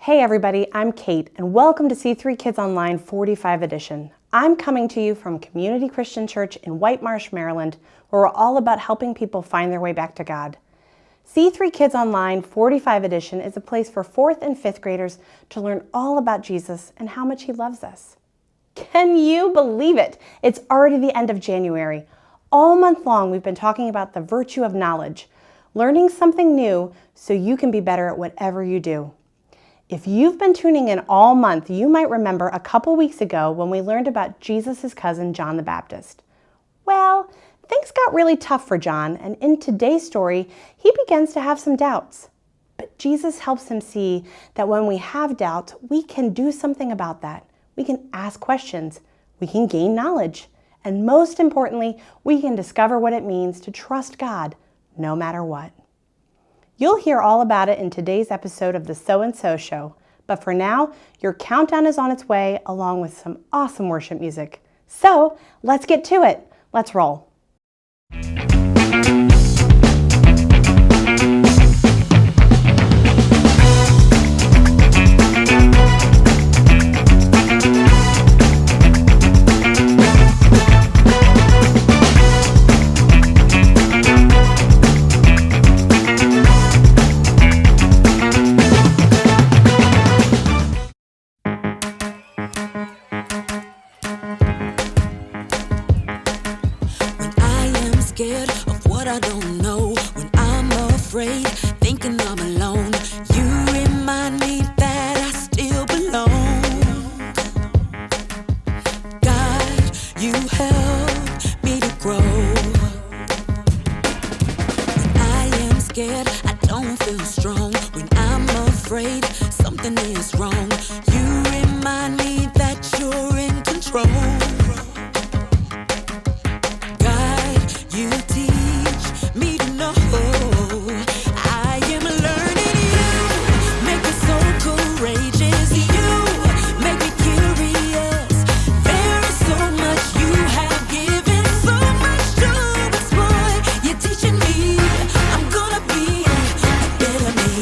Hey everybody, I'm Kate and welcome to C3 Kids Online 45 edition. I'm coming to you from Community Christian Church in White Marsh, Maryland, where we're all about helping people find their way back to God. C3 Kids Online 45 edition is a place for 4th and 5th graders to learn all about Jesus and how much He loves us. Can you believe it? It's already the end of January. All month long we've been talking about the virtue of knowledge, learning something new so you can be better at whatever you do. If you've been tuning in all month, you might remember a couple weeks ago when we learned about Jesus' cousin, John the Baptist. Well, things got really tough for John, and in today's story, he begins to have some doubts. But Jesus helps him see that when we have doubts, we can do something about that. We can ask questions, we can gain knowledge, and most importantly, we can discover what it means to trust God no matter what. You'll hear all about it in today's episode of the So and So Show, but for now, your countdown is on its way along with some awesome worship music. So let's get to it. Let's roll. Scared of what I don't know, when I'm afraid, thinking I'm alone, you remind me that I still belong. God, you help me to grow. When I am scared, I don't feel strong. When I'm afraid, something is wrong. You remind me that you're in control. You teach me to know I am learning. You make me so courageous. You make me curious. There is so much you have given, so much to explore. You're teaching me I'm gonna be a better me.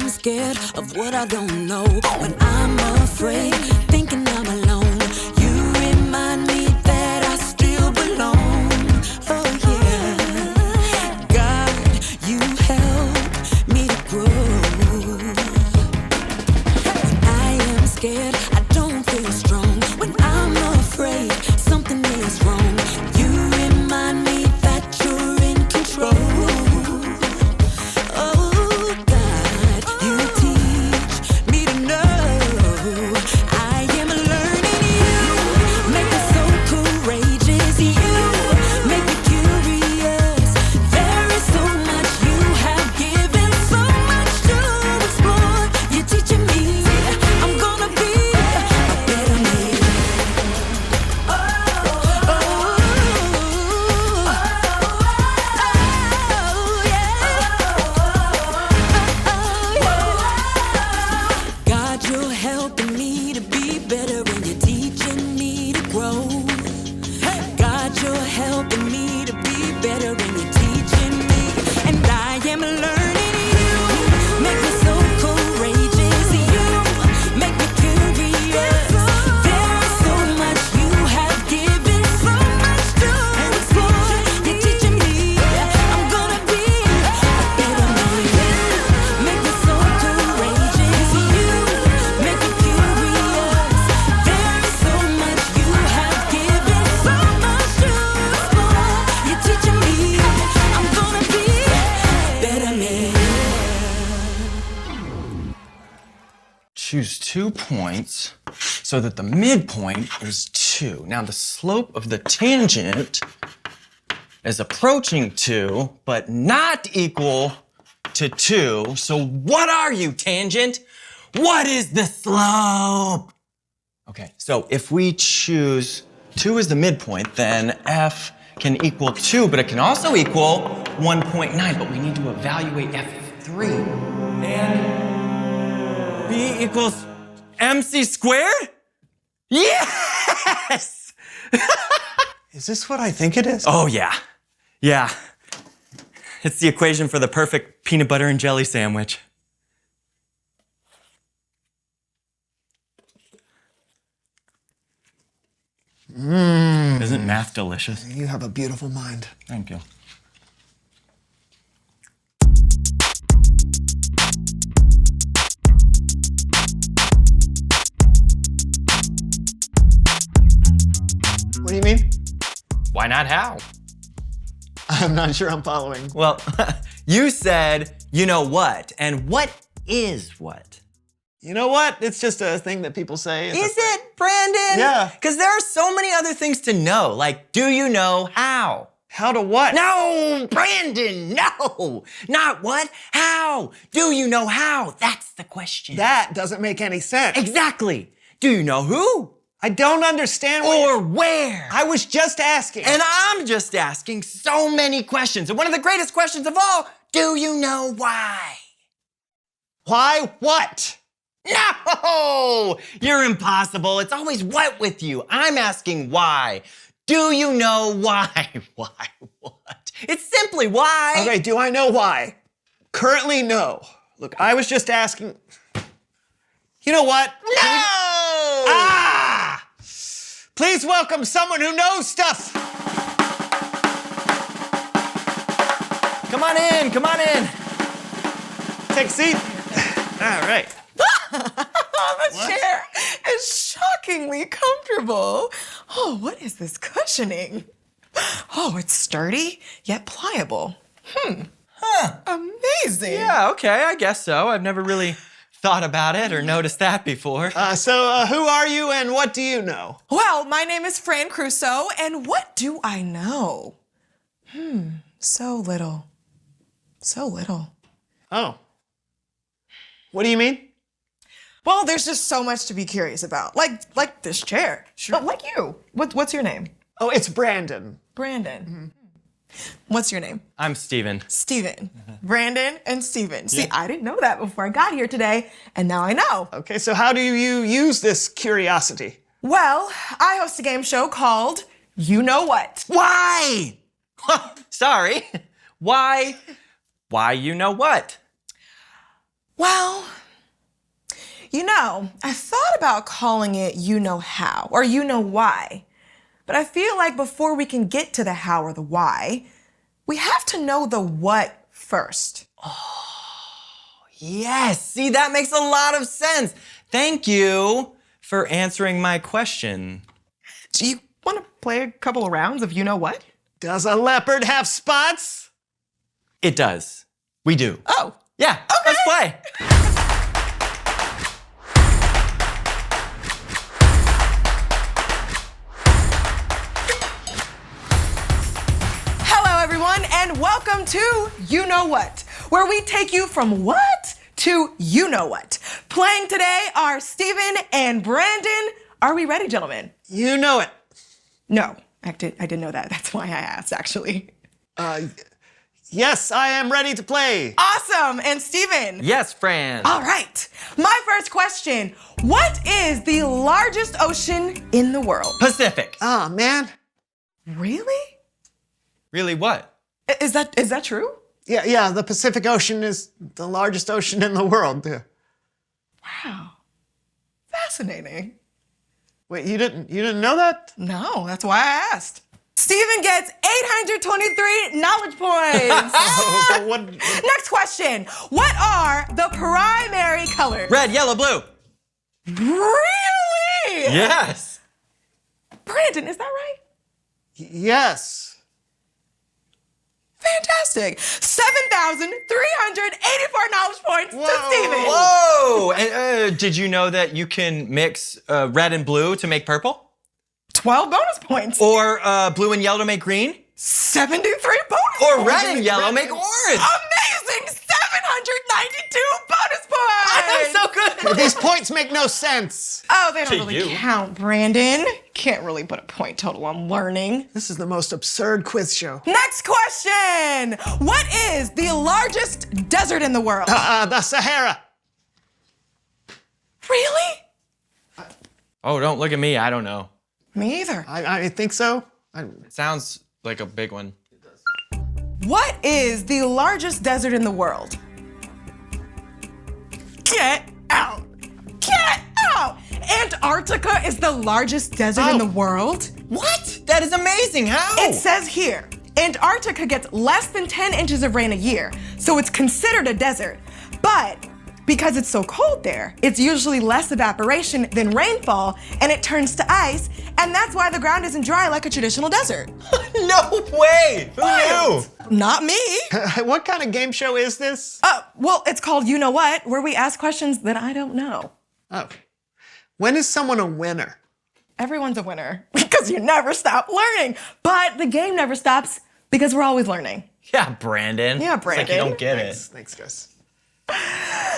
Scared of what I don't know, when I'm afraid, thinking I'm alone, you remind me that I still belong. Oh yeah, God, you help me to grow. When I am scared, I don't feel strong. When I'm afraid, something is wrong. You remind me that you're in control. Choose 2 points so that the midpoint is 2. Now the slope of the tangent is approaching 2, but not equal to 2. So what are you, tangent? What is the slope? Okay, so if we choose 2 as the midpoint, then f can equal 2, but it can also equal 1.9, but we need to evaluate f3. And b equals mc squared? Yes! Is this what I think it is? Oh, yeah. Yeah. It's the equation for the perfect peanut butter and jelly sandwich. Isn't math delicious? You have a beautiful mind. Thank you. What do you mean? Why not how? I'm not sure I'm following. Well, you said, you know what, and what is what? You know what? It's just a thing that people say. Is it, Brandon? Yeah. Because there are so many other things to know, like, do you know how? How to what? No, Brandon, no! Not what, how? Do you know how? That's the question. That doesn't make any sense. Exactly. Do you know who? I don't understand Or where? I was just asking. And I'm just asking so many questions. And one of the greatest questions of all, do you know why? Why what? No! You're impossible. It's always what with you. I'm asking why. Do you know why? Why? What? It's simply why. Okay, do I know why? Currently, no. Look, I was just asking. You know what? No! Ah! Please welcome someone who knows stuff. Come on in, come on in. Take a seat. All right. The chair is shockingly comfortable. Oh, what is this cushioning? Oh, it's sturdy yet pliable. Amazing. Yeah, okay, I guess so. I've never really thought about it or noticed that before. So who are you and what do you know? Well, my name is Fran Crusoe, and what do I know? So little. So little. Oh. What do you mean? Well, there's just so much to be curious about. Like this chair. Sure. Like you. What's your name? Oh, it's Brandon. Brandon. What's your name? I'm Steven. Steven. Brandon and Steven. See, I didn't know that before I got here today, and now I know. Okay, so how do you use this curiosity? Well, I host a game show called You Know What. Why? Sorry. Why? Why you know what? Well, I thought about calling it You Know How or You Know Why. But I feel like before we can get to the how or the why, we have to know the what first. Yes, see, that makes a lot of sense. Thank you for answering my question. Do you want to play a couple of rounds of You Know What? Does a leopard have spots? It does. We do. Oh, Yeah, let's play. hello everyone, and welcome to You Know What, where we take you from what to you know what. Playing today are Steven and Brandon. Are we ready, gentlemen? You know it. No, I didn't know that. That's why I asked, actually. Yes, I am ready to play. Awesome, and Steven. Yes, Fran. All right, my first question. What is the largest ocean in the world? Pacific. Oh, man. Really? Really what? Is that true? Yeah, the Pacific Ocean is the largest ocean in the world. Yeah. Wow, fascinating. Wait, you didn't know that? No, that's why I asked. Steven gets 823 knowledge points. What? Next question. What are the primary colors? Red, yellow, blue. Really? Yes. Brandon, is that right? Yes. Fantastic. 7,384 knowledge points to Steven. Whoa! And, did you know that you can mix red and blue to make purple? 12 bonus points. Or blue and yellow to make green? 73 bonus Or points. red and yellow make orange? Amazing. 792 bonus points. I'm so good. These points make no sense. Oh, they don't To really you. count, Brandon. Can't really put a point total on learning. This is the most absurd quiz show. Next question. What is the largest desert in the world? The Sahara. Really? Oh, don't look at me. I don't know. Me either. I think so. It sounds like a big one. What is the largest desert in the world? Get out! Get out! Antarctica is the largest desert in the world. What? That is amazing. How? It says here, Antarctica gets less than 10 inches of rain a year, so it's considered a desert. But because it's so cold there, it's usually less evaporation than rainfall, and it turns to ice, and that's why the ground isn't dry like a traditional desert. No way. Who knew? Not me. What kind of game show is this? Well, it's called You Know What, where we ask questions that I don't know. Oh. When is someone a winner? Everyone's a winner because you never stop learning. But the game never stops because we're always learning. Yeah, Brandon. Yeah, It's like Brandon. you don't get it. Thanks, guys.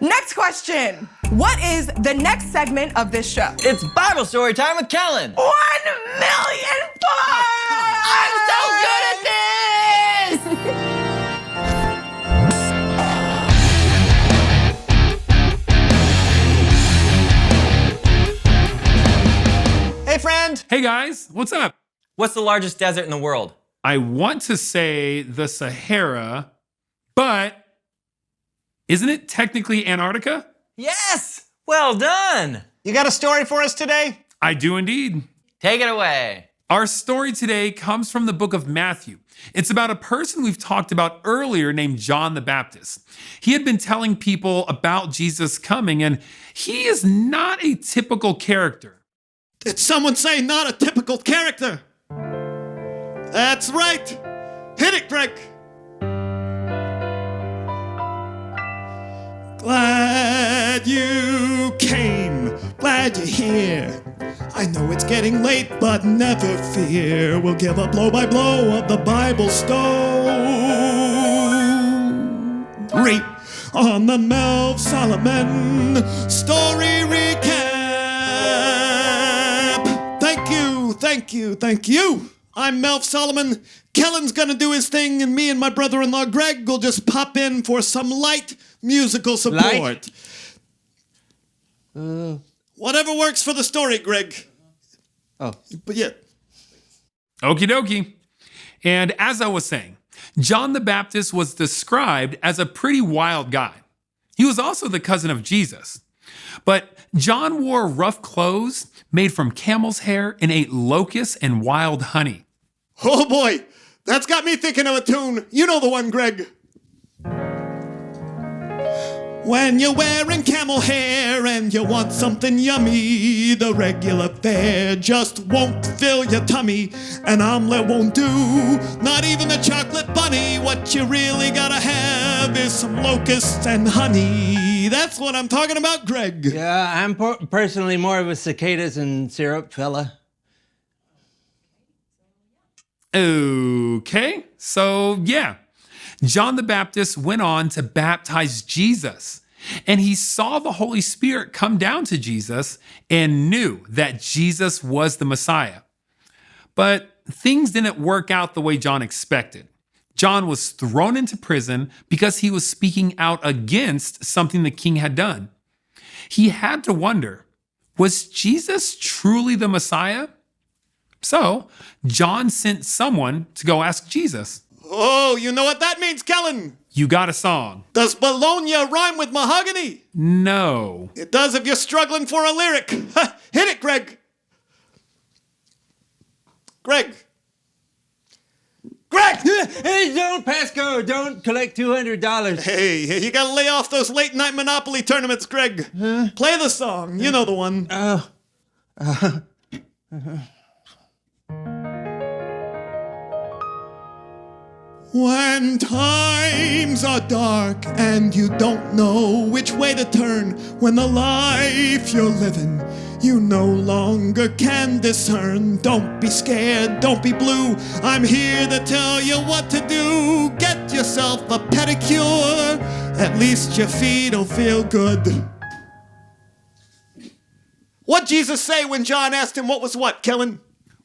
Next question. What is the next segment of this show? It's Bible story time with Kellen. 1 million points! I'm so good at this! Hey, friend. Hey guys, what's up? What's the largest desert in the world? I want to say the Sahara, but isn't it technically Antarctica? Yes. Well done. You got a story for us today? I do indeed. Take it away. Our story today comes from the book of Matthew. It's about a person we've talked about earlier named John the Baptist. He had been telling people about Jesus coming, and he is not a typical character. Did someone say not a typical character? That's right. Hit it, Greg. Glad you came. Glad you're here. I know it's getting late, but never fear. We'll give a blow-by-blow of the Bible story on the Melv Solomon story recap. Thank you. I'm Melv Solomon. Kellen's gonna do his thing, and me and my brother-in-law Greg will just pop in for some light musical support. Whatever works for the story, Greg. Oh. But yeah. Okie dokie. And as I was saying, John the Baptist was described as a pretty wild guy. He was also the cousin of Jesus. But John wore rough clothes made from camel's hair and ate locusts and wild honey. Oh boy, that's got me thinking of a tune. You know the one, Greg. When you're wearing camel hair and you want something yummy, the regular fare just won't fill your tummy. An omelet won't do, not even a chocolate bunny. What you really gotta have is some locusts and honey. That's what I'm talking about, Greg. Yeah, I'm personally more of a cicadas and syrup fella. Okay, so yeah. John the Baptist went on to baptize Jesus, and he saw the Holy Spirit come down to Jesus and knew that Jesus was the Messiah. But things didn't work out the way John expected. John was thrown into prison because he was speaking out against something the king had done. He had to wonder, was Jesus truly the Messiah? So John sent someone to go ask Jesus. Oh, you know what that means, Kellen? You got a song? Does Bologna rhyme with mahogany? No. It does if you're struggling for a lyric. Hit it, Greg. Greg. Hey, don't passcode. Don't collect $200. Hey, you gotta lay off those late night Monopoly tournaments, Greg. Play the song. You know the one. When times are dark and you don't know which way to turn, when the life you're living you no longer can discern, don't be scared, don't be blue. I'm here to tell you what to do. Get yourself a pedicure, at least your feet'll feel good. What'd Jesus say when John asked him what was what, Kellen?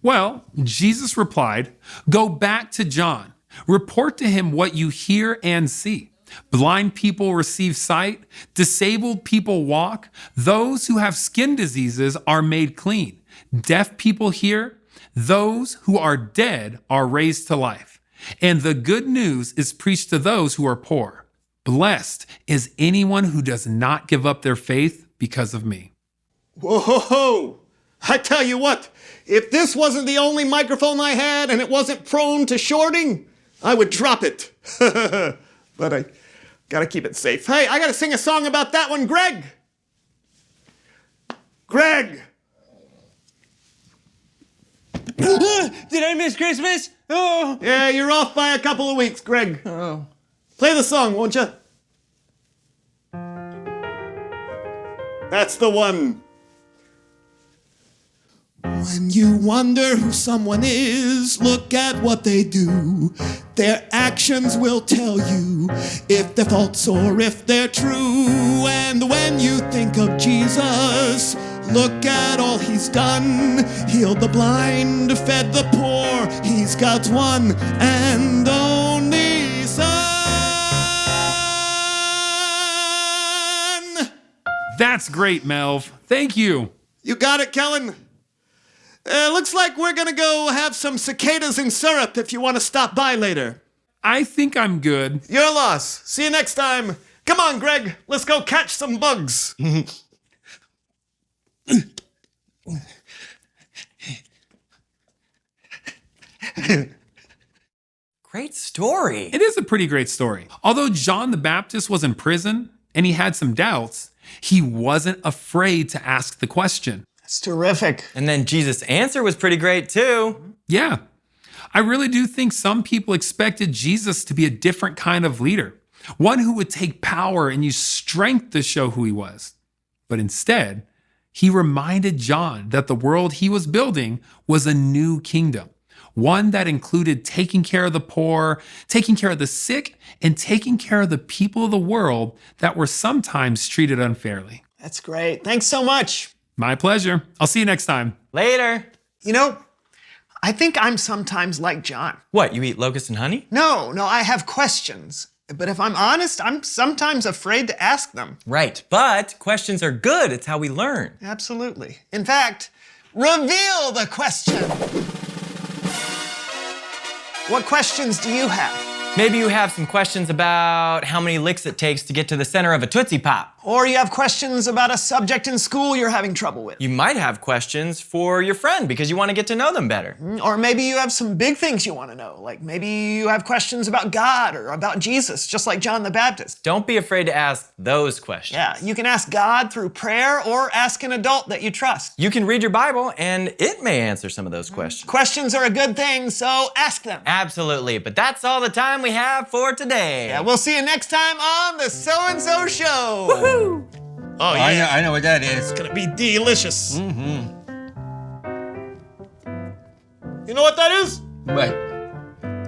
Well, Jesus replied, go back to John. Report to him what you hear and see. Blind people receive sight. Disabled people walk. Those who have skin diseases are made clean. Deaf people hear. Those who are dead are raised to life. And the good news is preached to those who are poor. Blessed is anyone who does not give up their faith because of me. Whoa! I tell you what, if this wasn't the only microphone I had and it wasn't prone to shorting, I would drop it. But I gotta keep it safe. Hey, I gotta sing a song about that one, Greg! Greg! Did I miss Christmas? Oh. Yeah, you're off by a couple of weeks, Greg. Oh. Play the song, won't you? That's the one. When you wonder who someone is, look at what they do. Their actions will tell you if they're false or if they're true. And when you think of Jesus, look at all he's done. Healed the blind, fed the poor. He's God's one and only Son. That's great, Melv. Thank you. You got it, Kellen? Looks like we're gonna go have some cicadas and syrup if you want to stop by later. I think I'm good. Your loss. See you next time. Come on, Greg. Let's go catch some bugs. Great story. It is a pretty great story. Although John the Baptist was in prison and he had some doubts, he wasn't afraid to ask the question. That's terrific. And then Jesus' answer was pretty great too. Yeah, I really do think some people expected Jesus to be a different kind of leader, one who would take power and use strength to show who he was. But instead, he reminded John that the world he was building was a new kingdom, one that included taking care of the poor, taking care of the sick, and taking care of the people of the world that were sometimes treated unfairly. That's great. Thanks so much. My pleasure. I'll see you next time. Later. You know, I think I'm sometimes like John. What, you eat locusts and honey? No, I have questions. But if I'm honest, I'm sometimes afraid to ask them. Right, but questions are good. It's how we learn. Absolutely. In fact, reveal the question. What questions do you have? Maybe you have some questions about how many licks it takes to get to the center of a Tootsie Pop. Or you have questions about a subject in school you're having trouble with. You might have questions for your friend because you want to get to know them better. Or maybe you have some big things you want to know. Like maybe you have questions about God or about Jesus, just like John the Baptist. Don't be afraid to ask those questions. Yeah, you can ask God through prayer or ask an adult that you trust. You can read your Bible and it may answer some of those questions. Questions are a good thing, so ask them. Absolutely, but that's all the time we have for today. Yeah, we'll see you next time on the So-and-So Show. Woohoo! Oh, yeah. I know what that is. It's gonna be delicious. You know what that is? What?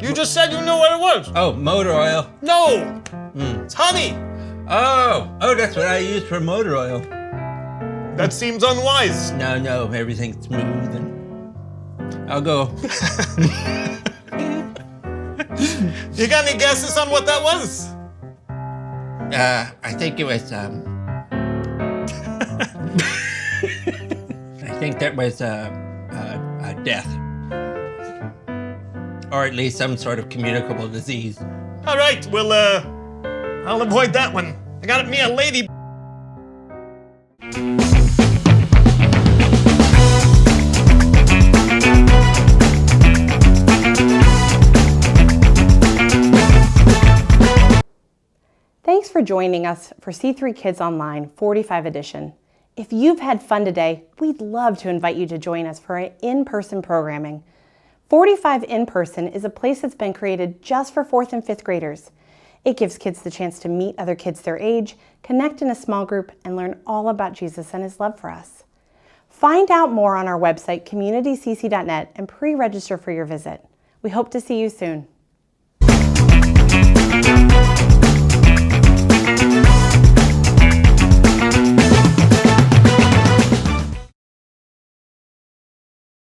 You just said you knew what it was. Oh, motor oil. No, it's honey. Oh, that's what I use for motor oil. That seems unwise. No, everything's smooth and I'll go. You got any guesses on what that was? I think it was, I think that was, death. Or at least some sort of communicable disease. All right, well, I'll avoid that one. I got me a lady. Thanks for joining us for C3 Kids Online 45 edition. If you've had fun today, we'd love to invite you to join us for our in-person programming. 45 In-Person is a place that's been created just for 4th and 5th graders. It gives kids the chance to meet other kids their age, connect in a small group, and learn all about Jesus and his love for us. Find out more on our website, communitycc.net, and pre-register for your visit. We hope to see you soon.